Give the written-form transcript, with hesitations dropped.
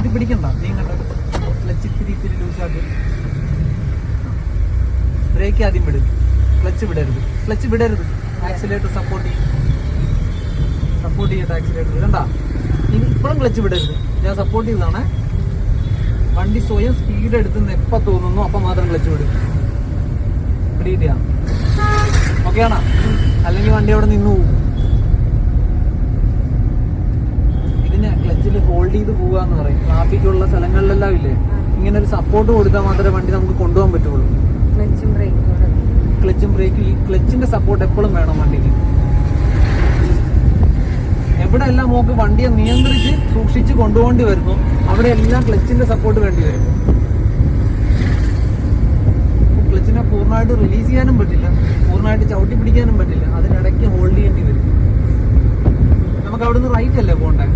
ചവിട്ടി പിടിക്കണ്ട, നീങ്ങണ്ട. ക്ലച്ച് ഇത്തിരി ലൂസാക്കി. ബ്രേക്ക് ആദ്യം വിടും, ക്ലച്ച് വിടരുത്. ആക്സിലേറ്റർ സപ്പോർട്ട് ചെയ്യട്ടെ. ആക്സിലേറ്റർ കണ്ടാ, ഇപ്പോഴും ക്ലച്ച് വിടരുത്. ഞാൻ സപ്പോർട്ട് ചെയ്തതാണ്. വണ്ടി സ്വയം സ്പീഡ് എടുത്തുനിന്ന് എപ്പോൾ തോന്നുന്നു അപ്പം മാത്രം ക്ലച്ച് വിടും. പിടിയിട്ടാ ഓക്കെ ആണോ? അല്ലെങ്കിൽ വണ്ടി അവിടെ നിന്ന് പോകും. ഇതിന് ക്ലച്ചിൽ ഹോൾഡ് ചെയ്ത് പോകാന്ന് പറയും. ട്രാഫിക്കുള്ള സ്ഥലങ്ങളിലെല്ലാം ഇല്ലേ, ഇങ്ങനെ ഒരു സപ്പോർട്ട് കൊടുത്താൽ മാത്രമേ വണ്ടി നമുക്ക് കൊണ്ടുപോകാൻ പറ്റുള്ളൂ. ക്ലച്ചും ബ്രേക്കും ഈ ക്ലച്ചിന്റെ സപ്പോർട്ട് എപ്പോഴും വേണം വണ്ടിക്ക്. എവിടെ എല്ലാം നമുക്ക് വണ്ടിയെ നിയന്ത്രിച്ച് സൂക്ഷിച്ച് കൊണ്ടുപോകേണ്ടി വരുന്നു, അവിടെ എല്ലാം ക്ലച്ചിന്റെ സപ്പോർട്ട് വേണ്ടി വരും. ക്ലച്ചിനെ പൂർണ്ണമായിട്ട് റിലീസ് ചെയ്യാനും പറ്റില്ല, പൂർണ്ണമായിട്ട് ചവിട്ടി പിടിക്കാനും പറ്റില്ല. അതിനിടയ്ക്ക് ഹോൾഡ് ചെയ്യേണ്ടി വരും. നമുക്ക് അവിടുന്ന് റൈറ്റ് അല്ലേ പോകണ്ടേ?